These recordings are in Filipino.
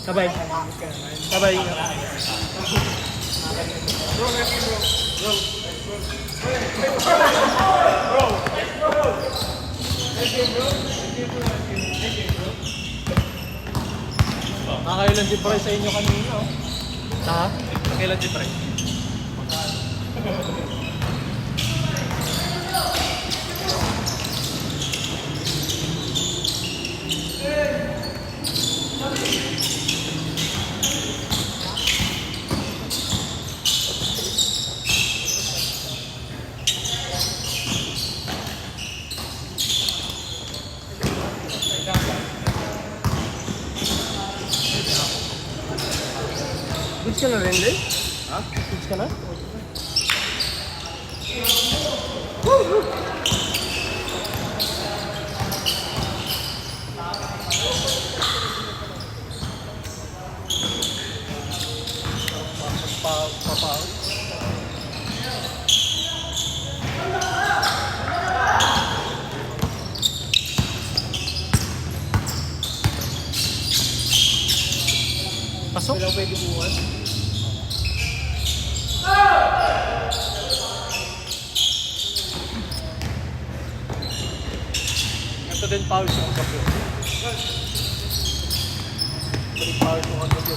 Sabay. Sabay. Nakakailan din pa rin sa inyo kanina, oh. Ha? Nakakailan din pa rin. Goods ka na rin, Lay? Ha? Goods ka na? Pasok? Wala pwede buwan. Ito din power yung kapo. Ito din power yung kapo.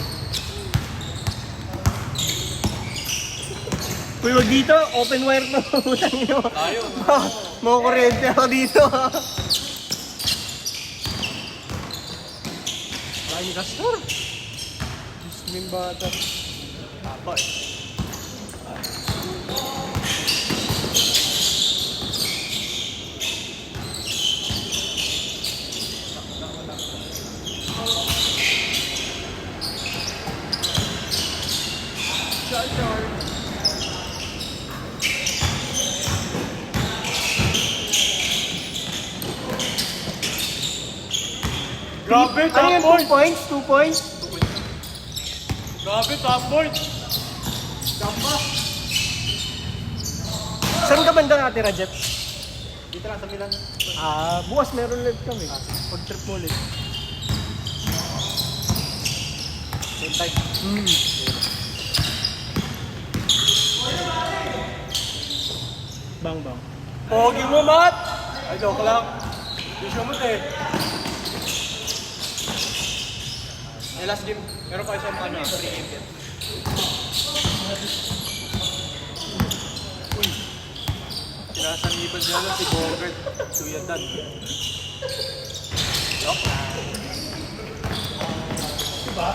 Uy, wag dito. Open wire na. Utang nyo. Tayo. Mga kuryente ako dito. Lagi ka store. Min bata. Apa? Grabe, Ano top yun? board! 2 points? 2 points? Grabe, top board! Gamba! Saan ka banda natira, Jeff? Dito lang sa Milan. Bukas meron ulit kami. Pag-trip mo ulit. Same time. Bang, bang. Pogi mo, Matt! Ay, joke lang. Di siya mo, eh. Yung last game, meron pa isang ano, 3 game yan. Uy! Sinasangipan siya lang si Bogart. Suyadan. Joke lang. Diba?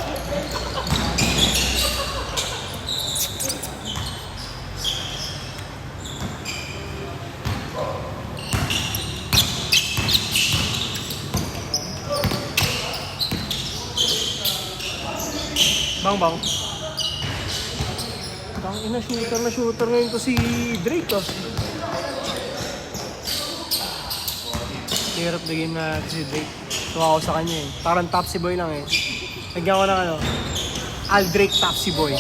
Bang, bang. Bang, shooter ngayon to si Drake, oh. Hirap na game na si Drake. Tuwa ako sa kanya, eh. Parang Topsy Boy lang, eh. Lagyan ko ng ano, Al Drake Topsy Boy.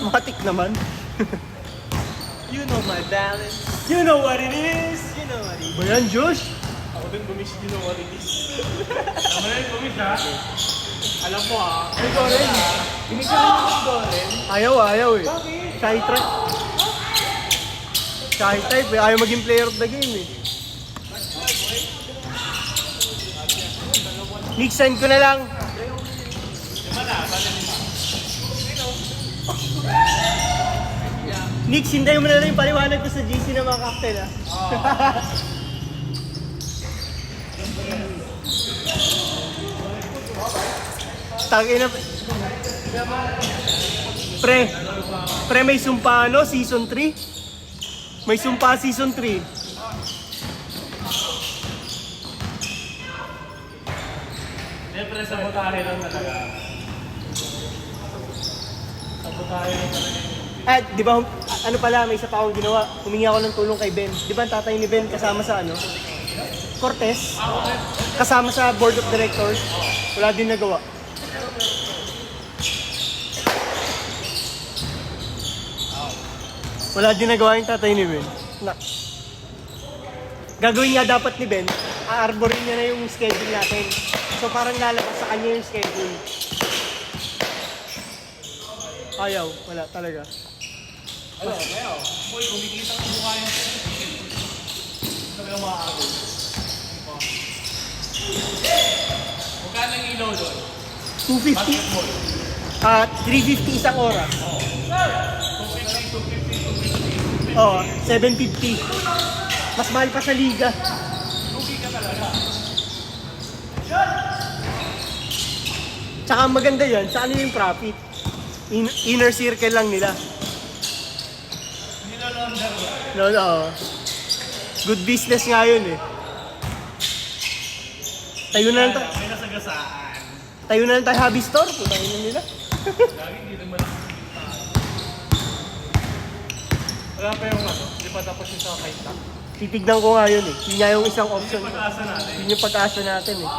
Matik naman. You know my balance. You know what it is. You know what it is. Ba yan, Josh? Ako din bumis, you know what it is. Tama na yung bumis, ha? Alam mo, ha? Ay, Goren. Binis na rin yung Goren. Ayaw eh. Bakit? Shy type eh. Ayaw maging player of the game, eh. Nick, send ko na lang. Nick, hintayin mo na lang yung paliwanag ko sa GC na mga captain, ah. Tangina. Pre, Pre, may sumpa ano, season 3? May sumpa season 3. Siyempre, sabotahe lang talaga. Sabotahe lang talaga. At, di ba, ano pala, may isa pa akong ginawa. Humingi ako ng tulong kay Ben. Di ba, ang tatay ni Ben kasama sa ano? Cortez. Kasama sa board of directors. Wala din nagawa. Wala din nagawa yung tatay ni Ben. Na. Gagawin nga dapat ni Ben, aarborin niya na yung schedule natin. So parang lalabas sa kanya yung schedule. Ayaw, wala talaga. Ano, kaya boy, kumikita ang mukha niya. Talaga makakagod. Magkano ang ilaw doon? 250. Basketball. 350 isang oras. 250, 250, 250. Oo, 750. Mas mahal pa sa liga. Lugi ka talaga. Tsaka ang maganda yan, sa ano yung profit? Inner circle lang nila. Hindi na lander ba? No. Good business nga yun eh. Tayo na lang tayo. May nasagasaan. Tayo na lang tayo hobby store. Putangin na nila. Lagi hindi naman nakikita. Wala pa yung ano, hindi pa tapos yung sa kaita. Titignan ko nga yun eh. Yun nga yung isang option. Yung pag-asa natin. Yun yung pag-asa natin eh.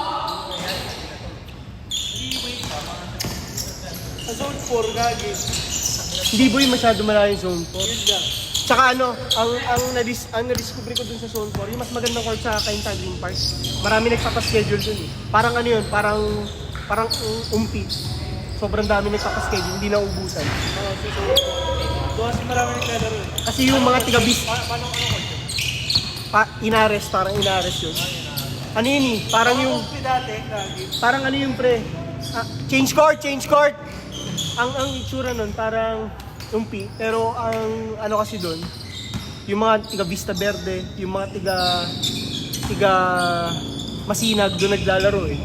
Sa zone 4, gagi. Hindi boy masyado malayo yung zone 4. Yun lang. Tsaka ano, ang na-discover ko dun sa zone 4, yung mas magandang court sa Cainta Green Park. Marami nagpapaschedule dun eh. Parang ano yun, parang umpi. Sobrang dami nagpapaschedule, hindi na ubusan. Oo, sa zone 4. Doon kasi marami naglalaro eh. Kasi yung mga tiga-bis, Paano ano ko? parang inares yun. Ano yun eh, parang yung, dati, gagi. parang ano yung pre, change court! Ang itsura nun, parang umpi, pero ang ano kasi doon, yung mga tiga Vista Verde, yung mga tiga Masinag doon naglalaro eh.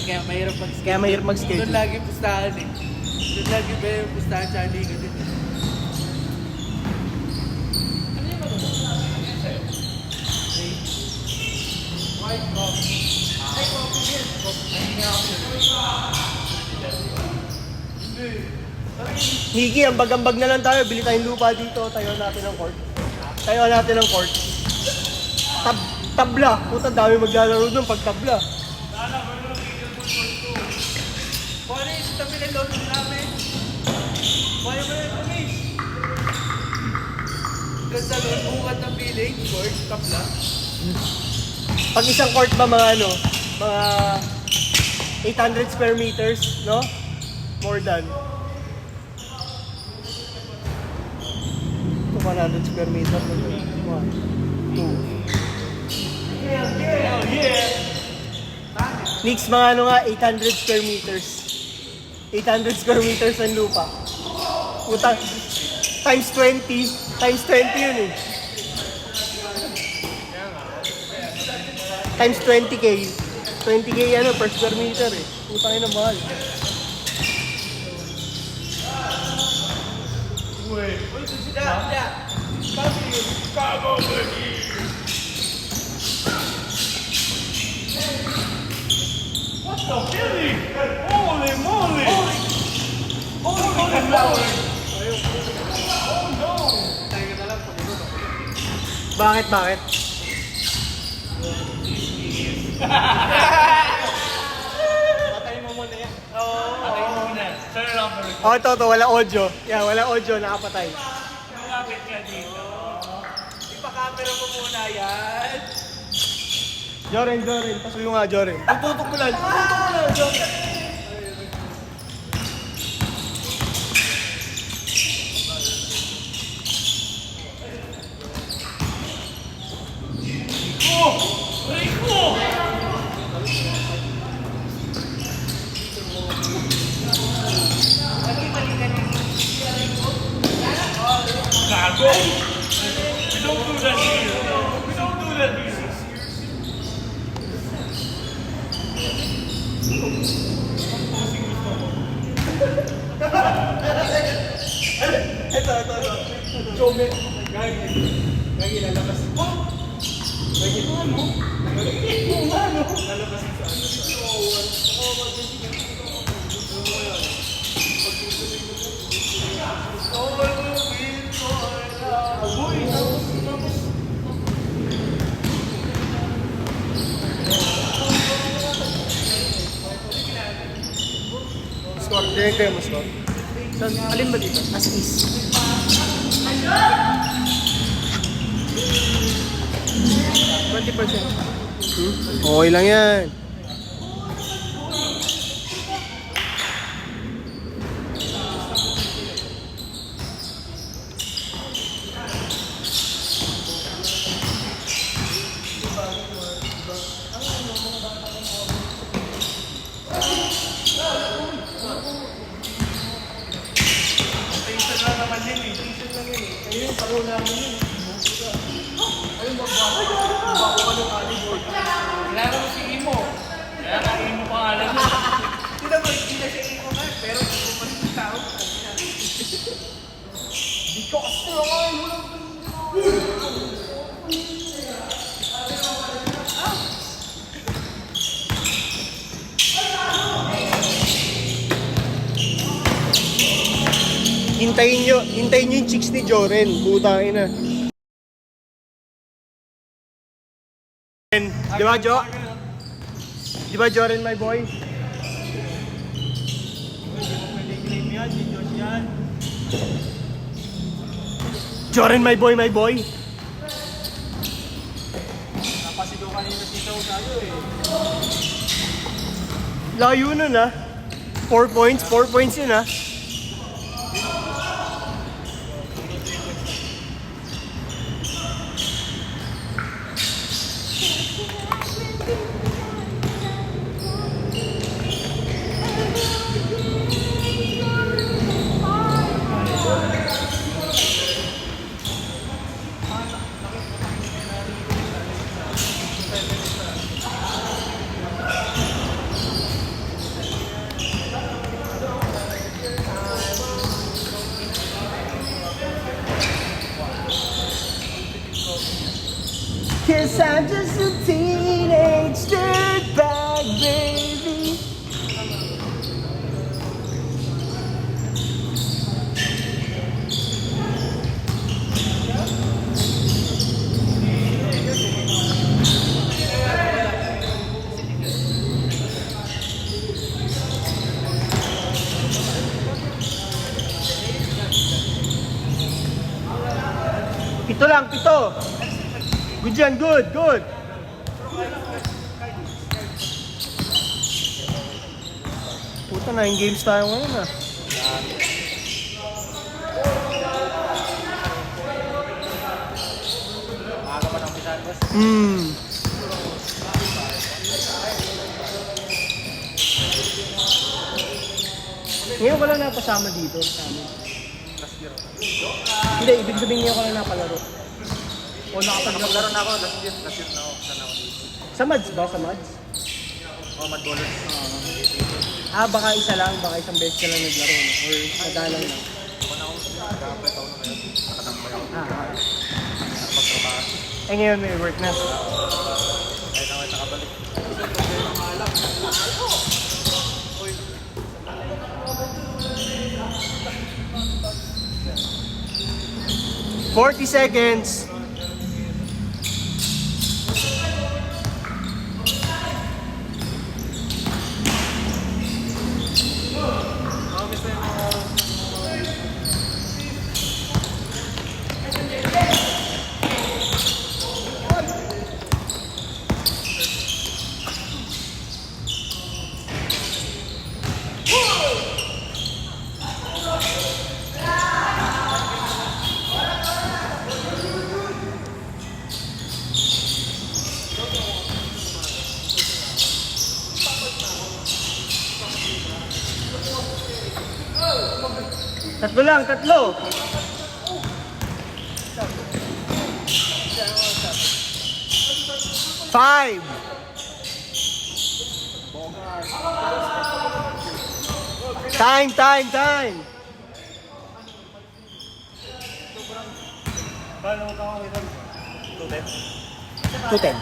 Kaya mahirap mag-schedule. Kaya mahirap mag-schedule. Doon lagi pustahan eh. Doon lagi ba yung pustahan sa liga din eh. White coffee. Ay, coffee din. Higi, ambag-ambag na lang tayo, bili tayong lupa dito, tayo natin ng court. Tabla, puta dami maglalaro doon pag tabla. Pwede, sa tabi ng load namin. Pwede mo yung kumis. Ganda doon, bukat ng village, court, tabla. Pag isang court ba mga ano, mga 800 square meters, no? More than 100 square meters. 1, 2. Hell yeah! Next mga ano nga, 800 square meters. 800 square meters ang lupa. Puta, times 20 yun eh. Times 20k. 20k ano, per square meter eh. Putang ina mahal. Uy, sila. Kago, baby! What the Billy? Holy moly! Holy moly! Oh no! Bakit? Patayin mo muna yan. Oo. Patayin mo muna. Turn it off the record. Oh, ito, wala audio. Yeah, wala audio, nakapatay. Malapit ka dito. Ipa-camera mo muna yan. Joren, pasuyo nga, Joren. Tututok mo lang, Joren. Rico! Gago! We don't do that here. We don't do that here. Jome. Gagi lalabas. Gagi ano? Lalabas sa score, direct mo score. Alin ba dito? As is. 20%. Okay lang yan. Kailangan mo si Imo. Kaya ka Imo pangalan mo. Hindi naman, hindi na siya iko nga, pero iko pa rin tao. Because strong, hintayin nyo yung chicks ni Joren, putangin na. Di ba, Jo? Di ba, Joren, my boy? Joren, my boy, my boy. Napasigaw kanina dito sa'yo eh. Layo nun ah. 4 points yun ah. Cause I'm just a teenage dirtbag, baby. Pito lang, pito. Good yan, good. Puta, 9 games tayo ngayon ah. Maaga pa ng pisan, boss. Ngayon ko lang napasama dito sa amin. Hindi, ibig sabihin ngayon ko lang napalaro. O Nakapaglaro na ako, last year na ako. Sana ako dito. Sa Mads ba? Sa Mads? Mad Ballers. Baka isa lang, baka isang beses ka lang naglaro, no? Or nagalang lang. Ako na ako, nag-apply ako na ngayon. Nakatambay ako. Nakapagtrabaho. Ngayon may work na. Kahit ako ay nakabalik. 40 seconds. Tatlo lang, tatlo. Five. Time. Paano ka makita? 210.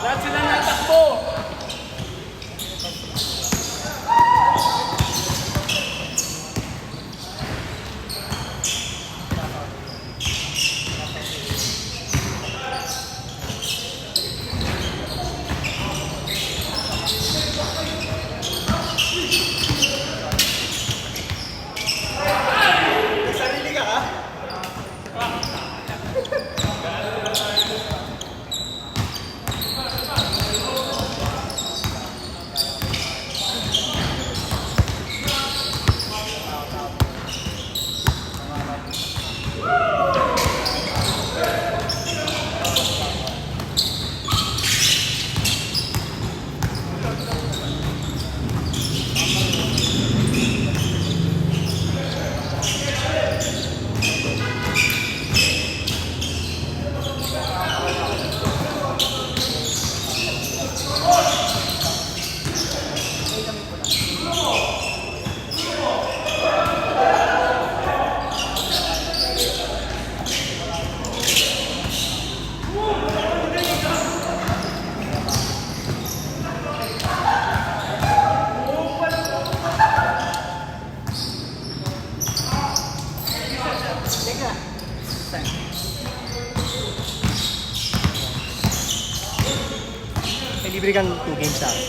Lahat sila natakbo! Sarili ka ha? May libre kang 2 games sa akin.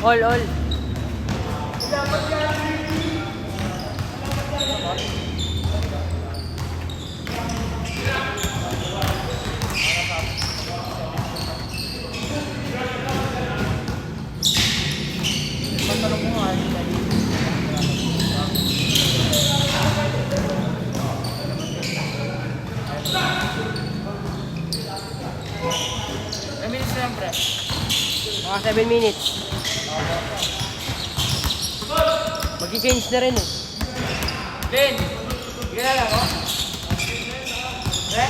All. Patalong mo nga. Ilang minutes na yan, pre? Mga 7 minutes. Mag-change na rin eh. Ben! Sige na lang, oh. Pre?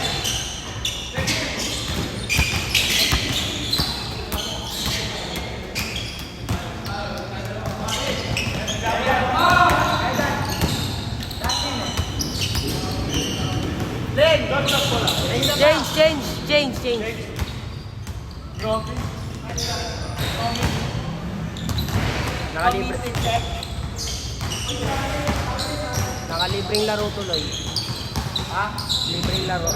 Change. Nakalibreng laro tuloy. Ha? Libreng laro.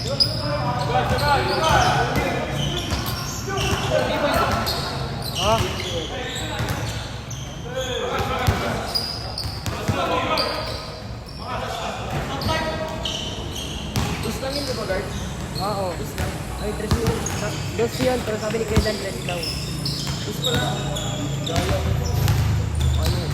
Ah. Gusto namin di ba, guard? Oo. Ay, dress yun. Dress yun, pero sabi ni Kailan, dress daw. Gusto lang. Ano?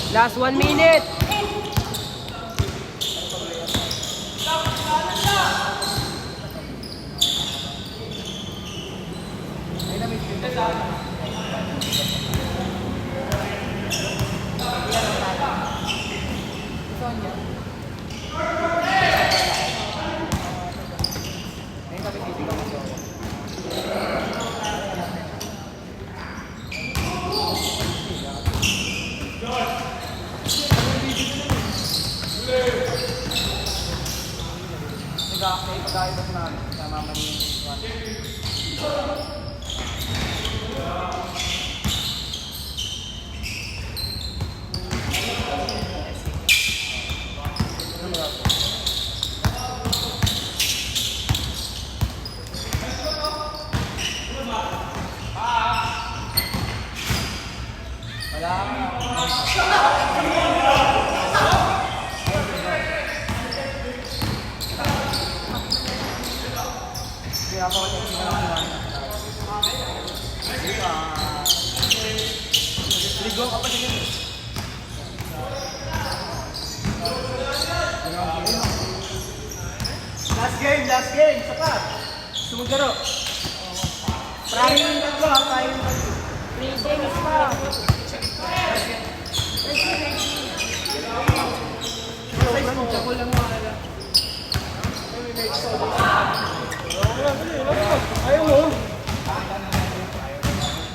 Last 1 minute. Last game, sapat. Sumagaro. Try yung tatlo, ha? Try yung tatlo. 3 games pa. Ako lang makala. Ayaw mo.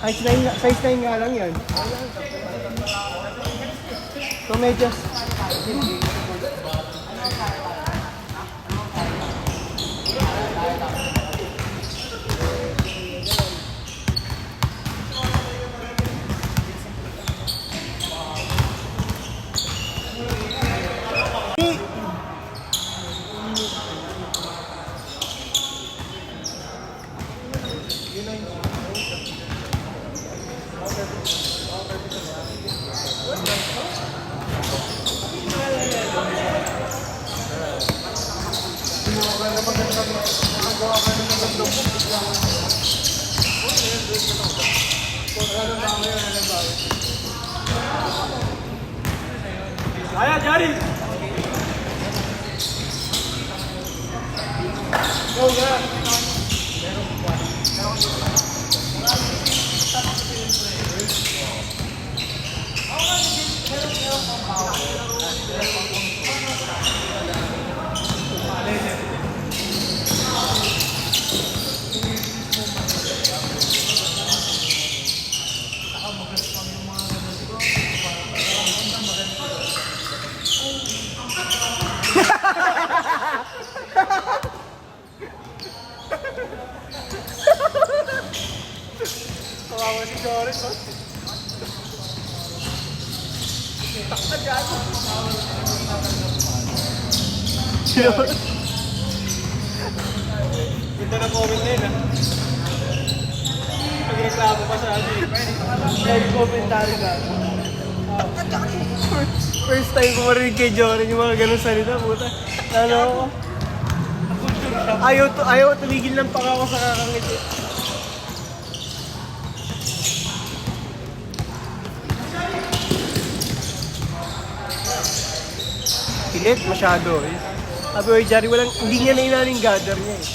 Size 9 nga lang yan. So medyas. Ayan, Jari! Go, go! Kawawa si Joris, oh. Takta dyan. Ganda na comment na yun, ah. nagreklamo pa sa ano eh. Live commentary ka. First time ko marinig kay Joren yung mga ganun salita, puta. Ano? Ayaw tumigil ng panga ko sa kakangiti. Pilit masyado eh. Sabi ko, Jari, hindi niya nainaning gather niya eh.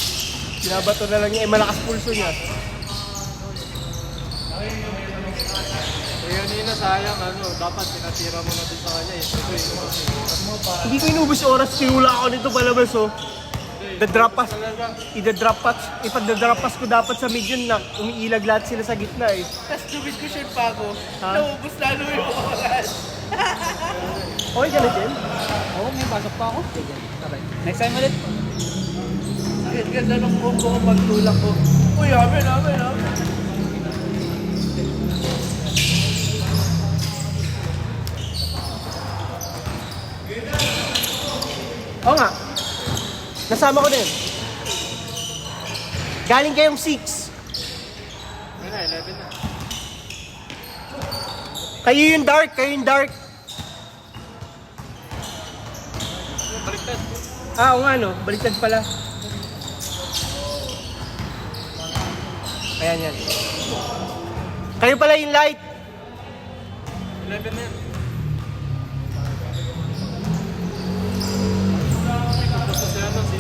Binabato na lang niya, malakas pulso niya. Ayun yun na sayang dapat pinatira mo na din sa kanya eh. Ito eh. Hindi ko inubos oras, tinula ako nito palabas oh. Ipag-drop pass ko dapat sa medium na umiilag lahat sila sa gitna eh. Tapos dumidkusyon pa ako. Ha? Naubos lalo yung oras. Okay ka na, Jen? Oo, may pasok pa ako. Sige, sabay. Next time ulit. Ang ganda ng combo ko pagtulak ko. Uy, amin. Oo nga. Nasama ko din. Galing kayong 6. Ayun na, 11 na. Kayo yung dark. Baliktad. Oo nga no, baliktad pala. Ayan yan. Kayo pala yung light. 11 na yan. Tapos si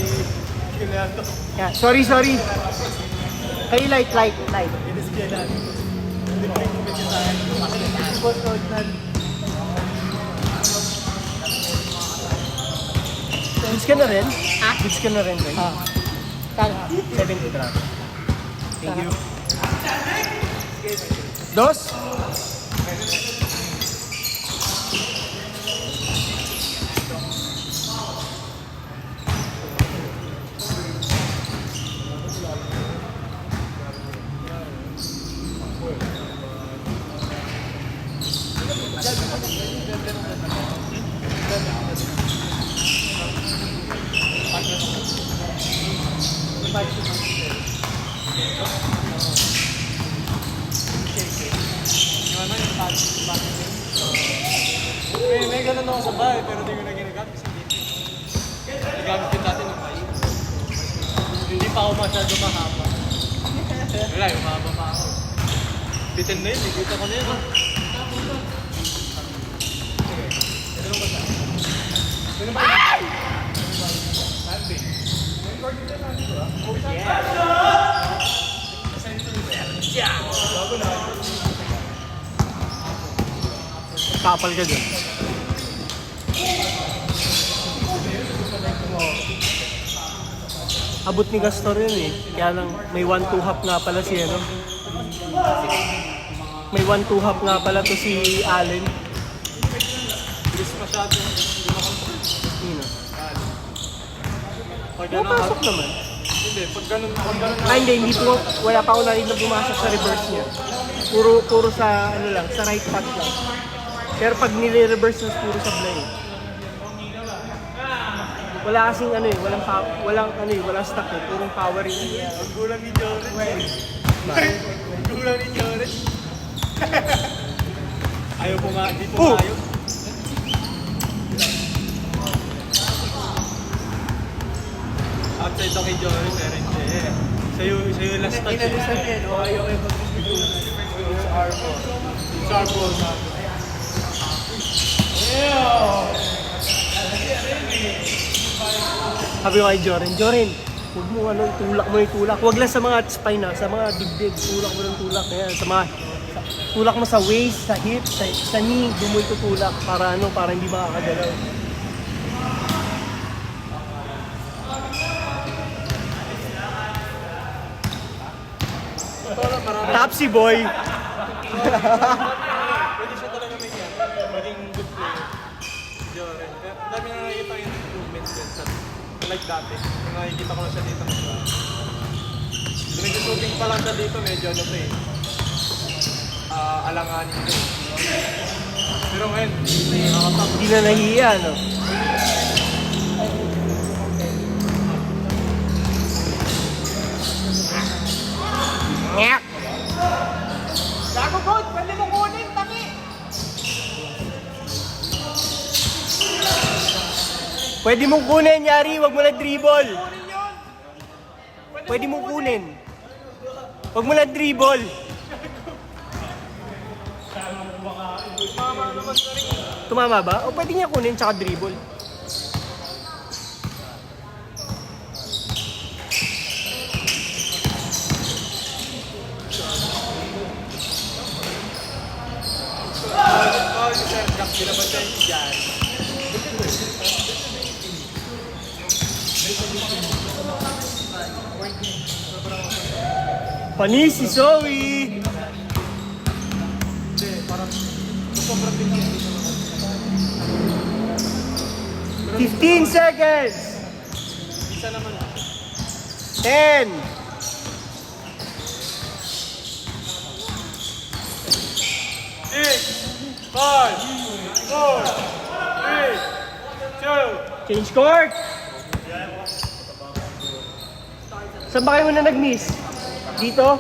Giuliano. Yeah, sorry. Kayo light. It is Giuliano. Goods ka na rin? Goods ka na rin, right? Tanga. 70 drop. Thank you. Dos? May ganun ako sa bahay pero di ko na ginagamit kasi hindi. Nagamit ko dati ng bahay. Hindi pa ako masyado mahaba. Wala, yung mahaba pa ako. Bitin na yun, dito ko na yun. Kapal ka dyan. Abot ni Gastor yun eh. Kaya lang may 1-2 half nga pala si ano. May 1-2 half nga pala to si Allen. Bilis masyado. Yun ah. Pag ganun, Pumapasok naman. hindi, pag ganun Hindi po. Wala pa ako narinig na pumasok sa reverse niya. Puro sa ano lang, sa right path lang. Pero pag nire-reverse na puro sa blind. Wala kasing ano eh, walang stock eh, purong power eh. ang gulang ni Joren. Ang gulang ni Joren. Ayaw po nga, di po Oh! ayaw. Outside ako kay Joren, pero hindi. Sa'yo last touch. Inalusan niya, no? Ayaw kayo mag-distribute. Sa Arbo. Sa Arbo na. Sabi ko kay Joren, huwag mo itulak. Huwag lang sa mga spine na, sa mga dibdib, tulak mo ng tulak. Ayan, tulak mo sa waist, sa hip, sa knee, doon mo itutulak para hindi makakagalaw. Topsy boy! Pwede siya talaga maging good player. Joren. Pero dami na nakikita yung improvements din sa like dati. Yung nakikita ko na siya dito. Nung nag-shooting pa lang siya dito, medyo ano pa eh. Alanganin ko. Pero ngayon, nakatap. Hindi na nahiya, no? Ngyak! Pwede mong kunin, Yari. Huwag mo lang dribble. Pwede mong kunin. Huwag mo lang dribble. Tumama ba? O pwede niya kunin tsaka dribble. Oh, si Sir Jack, ginaban siya yung dyan. Panis si Zoe! Hindi, parang sobrang tingin. 15 seconds! Isa naman. 10! 6, 5, 4, 3, 2, Change court! Saan ba kayo na nag-miss? Dito?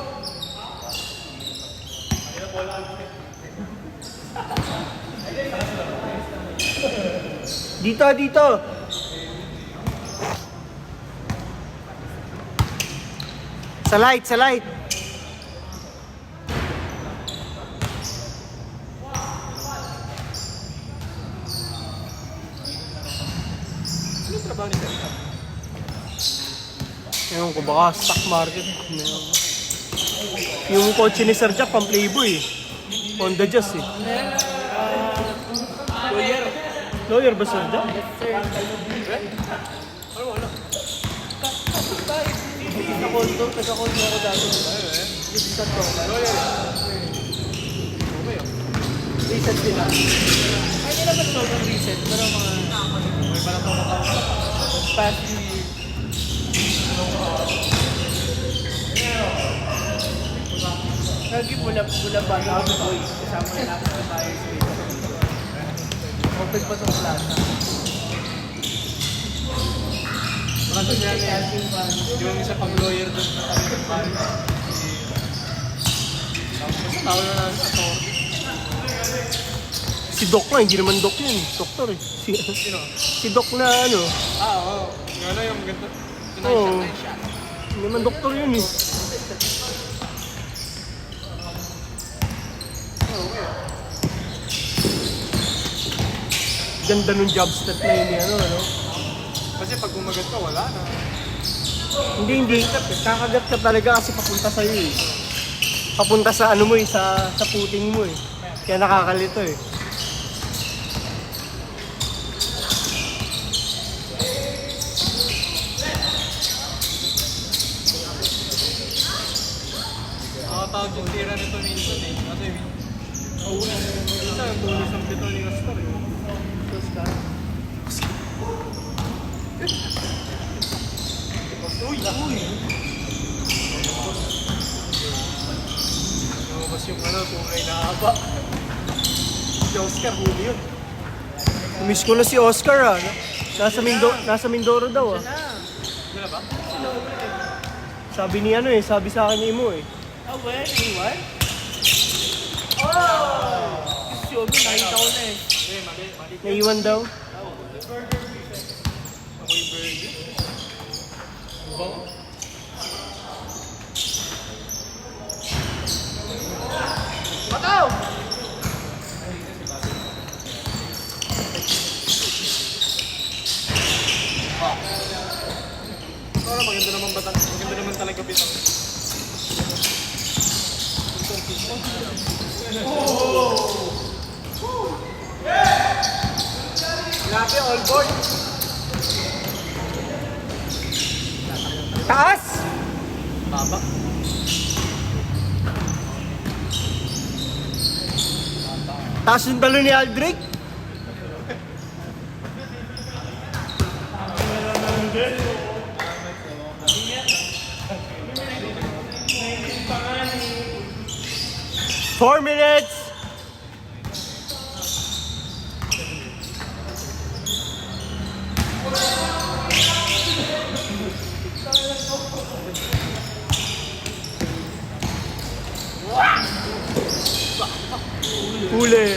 Dito, dito! Sa light, sa light! ano yung trabaho ni Sir Jack? Ewan ko, baka stock market. Yung kotse ni Sir Jack, pang Playboy. Honda Jazz eh. Lawyer. Lawyer ba Sir Jack? Ano, wala. Nagkakonto ako dati. Listat ko. Lawyer. Okay, oh. Reset sila. Ay, hindi naman sobrang reset. Pero mga May pala ito makakawa. past few years. Lagi bula ba na ako boy. Kasama na natin sa tayo sa open pa itong plaza. Kasi niya niya. Yung isa pang lawyer doon na kami ng pari. Tapos tawag na namin sa authority. Si Doc nga, hindi naman Doc yun. Doktor eh. Sino? Si Doc na ano. Oo. Yung ano yung ganito. Oo. Hindi naman doktor yun eh. Ganda nung job stat na yun eh, ano. Kasi pag umagat ka, wala na. Hindi. Kakagat ka talaga kasi papunta sa'yo eh. Papunta sa ano mo eh, sa puting mo eh. Kaya nakakalito eh. Nakatawag yung tira nito minsan eh. Kasi minsan yung tulis ng pito ni Castor eh. Uy! Lumabas yung ano, tunay na haba. Si Oscar, huli yun. Miss ko na si Oscar ah. Nasa Mindoro daw ah. Wala ba? Sabi ni ano eh, sabi sa akin ni Imo eh. Oh, well, anyone? Oh! Sure, nakita ko na eh. Mali. Naiwan daw. Ako yung burger. Bango. Mataw! Parang maganda naman ba? Maganda naman talaga bitang. Grabe, all board. Taas! Baba. Taas yung talo ni Aldrich. Four minutes! Huli!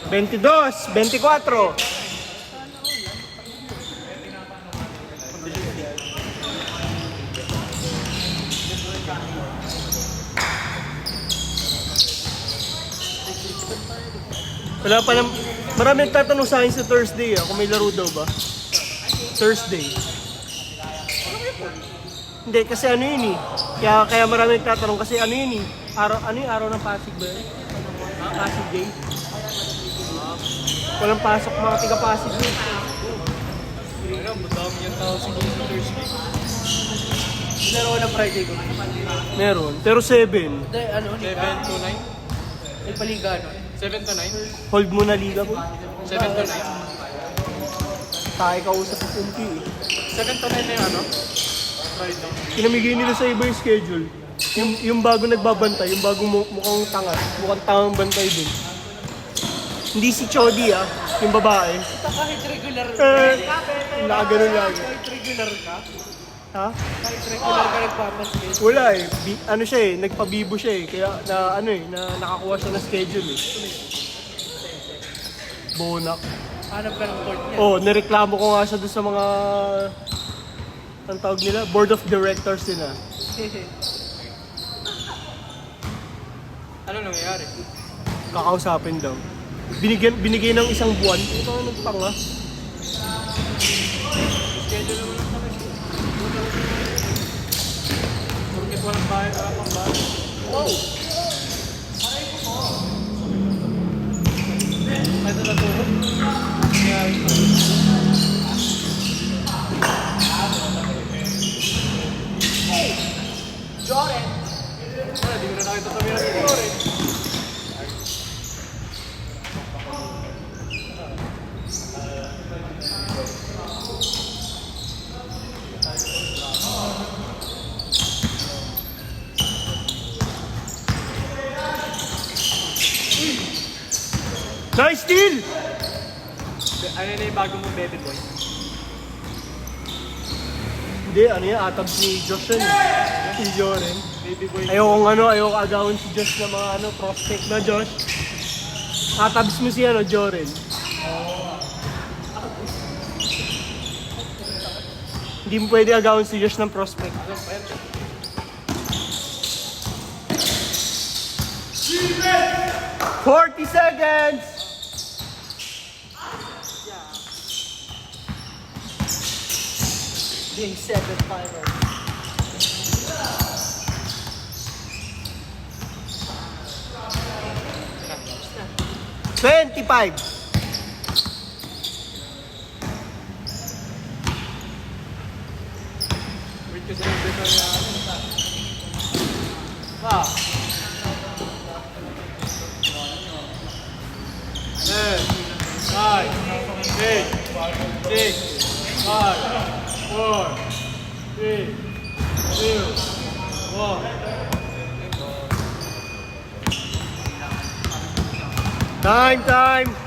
22, 24. Wala pa lang, marami nagtatanong sa akin sa Thursday kung may laro daw ba? Thursday. Hindi, kasi ano yun eh. Kaya marami nagtatanong kasi ano yun eh. Ano yung araw ng Pasig ba yun? Pasig Day. Walang pasok mga tiga-Pasig yun. Ano, madami yung tao siguro sa Thursday. Laro ko ng Friday ko. Meron, pero 7. Hindi, ano, 7 to 9? may paliga, ano. 7 to 9? Hold mo na liga mo. 7 to 9? Tayo kausap sa kumpi eh. 7 to 9 na yung ano? Friday. Pinamigay nila sa iba yung schedule. Yung bago nagbabantay, yung bagong mukhang tanga. Mukhang tangang bantay dun. Hindi si Chody yung babae. Ito kahit regular Nakaganon lagi. Kahit regular ka? Ha? Kahit regular ka nagpapaskate. Wala eh. Ano siya eh, nagpabibo siya eh. Kaya na nakakuha siya ng schedule eh. Bonak. Hanap ka ng court niya. Oh, nireklamo ko nga siya doon sa mga ang tawag nila, board of directors nila. Ano nangyayari? Kakausapin daw. Binigay ng isang buwan. Ito ang nagpanga. Schedule naman lang kami. Bakit walang bahay, wala pang bahay? Wow! Ay, ito natulog. Kaya ito. Joren! Wala, di ko na nakita tumira si Joren. Nice steal! Ano na yung bago mong baby boy? Hindi, ano yan, atabs ni Josh yun. Si Joren. Baby boy. Ayoko agawin si Josh na mga prospect na Josh. Atabs mo si Joren. Hindi mo pwede agawin si Josh ng prospect. 40 seconds! Being 7-5. 25. Wait kasi yung beto niya. Pa! 10, 9, 8, 6, 5, 4, 3, 2, 1. Time!